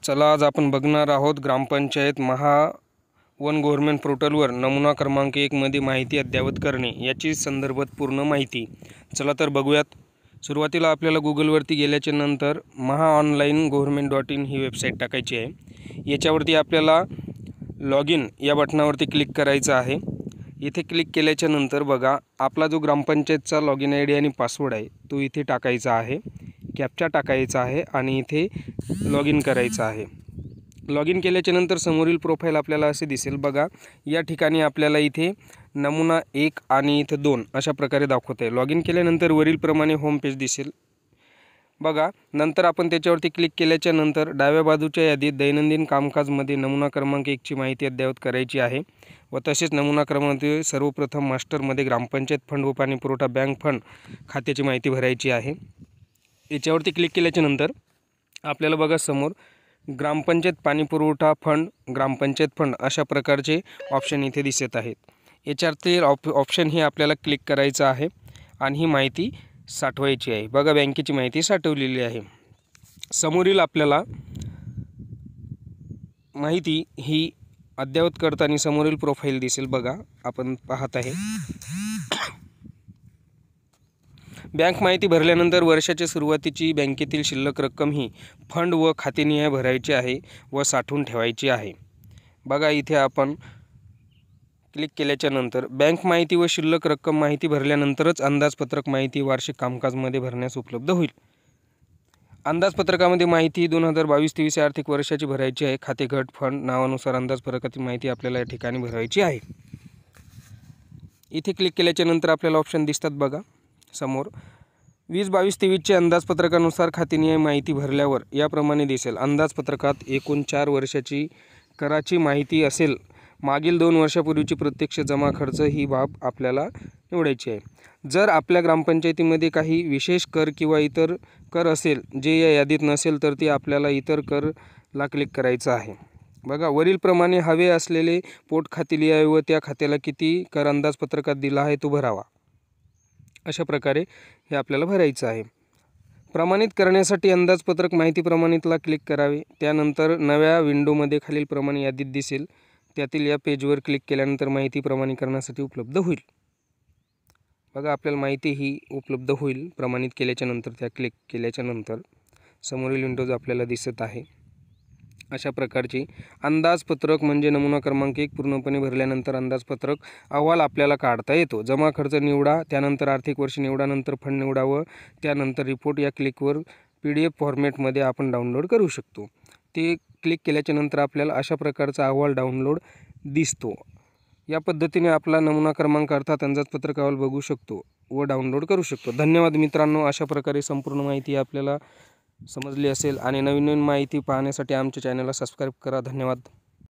चला आज आपण बघणार आहोत ग्रामपंचायत वन गव्हर्नमेंट पोर्टलवर नमुना क्रमांक 1 मध्ये माहिती अद्ययावत करणे याची संदर्भात पूर्ण माहिती। चला तर बघूयात। सुरुवातीला आपल्याला गुगलवरती गेल्याच्या नंतर mahaonlinegovernment.in ही वेबसाईट टाकायची आहे। याच्यावरती आपल्याला लॉग इन या बटनावरती क्लिक करायचं आहे। इथे क्लिक केल्याच्या नंतर बघा आपला जो ग्रामपंचायतचा लॉग इन आयडी आणि पासवर्ड आहे तो इथे टाकायचा आहे, कॅप्चा टाकायचा आहे आणि इथे लॉग इन करायचं आहे। लॉग इन केल्याच्या नंतर समोरील प्रोफाइल आपल्याला असे दिसेल। बघा या ठिकाणी आपल्याला इथे नमुना 1 आणि इथे 2 अशा प्रकारे दाखवत आहे। लॉग इन केल्यानंतर वरील प्रमाणे होम पेज दिसेल। बघा नंतर आपण त्याच्यावरती क्लिक केल्याच्या नंतर डाव्या बाजूच्या यादीत दैनंदिन कामकाजमध्ये नमुना क्रमांक 1 ची माहिती अद्ययावत करायची आहे व तसेच नमुना क्रमांक सर्वप्रथम मास्टरमध्ये ग्रामपंचायत फंड व पाणी पुरवठा बँक फंड खात्याची माहिती भरायची आहे। याच्यावरती क्लिक केल्याच्या नंतर आपल्याला बघा समोर ग्रामपंचायत पाणी पुरवठा फंड, ग्रामपंचायत फंड अशा प्रकारचे ऑप्शन इथे दिसत आहेत। याच्यावरती ऑप्शन हे आपल्याला क्लिक करायचं आहे आणि ही माहिती साठवायची आहे। बघा बँकेची माहिती साठवलेली आहे। समोरील आपल्याला माहिती ही अद्ययावत करताना समोरील प्रोफाइल दिसेल। बघा आपण पाहत आहे बँक माहिती भरल्यानंतर वर्षाच्या सुरुवातीची बँकेतील शिल्लक रक्कम ही फंड व खातेनिहाय भरायची आहे व साठवून ठेवायची आहे। बघा इथे आपण क्लिक केल्याच्या नंतर बँक माहिती व शिल्लक रक्कम माहिती भरल्यानंतरच अंदाजपत्रक माहिती वार्षिक कामकाजमध्ये भरण्यास उपलब्ध होईल। अंदाजपत्रकामध्ये माहिती 2022-23 आर्थिक वर्षाची भरायची आहे। खाते गट फंड नावानुसार अंदाजपत्रकातील माहिती आपल्याला या ठिकाणी भरायची आहे। इथे क्लिक केल्याच्या नंतर आपल्याला ऑप्शन दिसतात। बघा समोर 2022-23 चे अंदाजपत्रकानुसार खातेनिहाय माहिती भरल्यावर याप्रमाणे दिसेल। अंदाजपत्रकात एकूण 4 वर्षाची कराची माहिती असेल। मागील 2 वर्षापूर्वीची प्रत्यक्ष जमा खर्च ही बाब आपल्याला निवडायची आहे। जर आपल्या ग्रामपंचायतीमध्ये काही विशेष कर किंवा इतर कर असेल जे या यादीत नसेल तर ते आपल्याला इतर करला क्लिक करायचं आहे। बघा वरील प्रमाणे हवे असलेले पोट खाते लिहावे व त्या खात्याला किती कर अंदाजपत्रकात दिला आहे तो भरावा। अशा प्रकारे हे आपल्याला भरायचं आहे। प्रमाणित करण्यासाठी अंदाजपत्रक माहिती प्रमाणितला क्लिक करावे। त्यानंतर नव्या विंडोमध्ये खालील प्रमाणे यादीत दिसेल, त्यातील या पेजवर क्लिक केल्यानंतर माहिती प्रमाणीकरणासाठी उपलब्ध होईल। बघा आपल्याला माहिती ही उपलब्ध होईल प्रमाणित केल्याच्या नंतर। त्या क्लिक केल्याच्या नंतर समोरील विंडोज आपल्याला दिसत आहे। अशा प्रकारची अंदाजपत्रक म्हणजे नमुना क्रमांक 1 पूर्णपणे भरल्यानंतर अंदाजपत्रक अहवाल आपल्याला काढता येतो। जमा खर्च निवडा, त्यानंतर आर्थिक वर्ष निवडा, नंतर फंड निवडा व त्यानंतर रिपोर्ट या क्लिकवर PDF फॉर्मॅटमध्ये आपण डाउनलोड करू शकतो। ते क्लिक केल्याच्या नंतर आपल्याला अशा प्रकारचा अहवाल डाउनलोड दिसतो। या पद्धतीने आपला नमुना क्रमांक अर्थात अंदाजपत्रक अहवाल बघू शकतो व डाउनलोड करू शकतो। धन्यवाद मित्रांनो। अशा प्रकारे संपूर्ण माहिती आपल्याला समजली असेल आणि नवीन माहिती पाहण्यासाठी आमच्या चॅनलला सबस्क्राइब करा। धन्यवाद।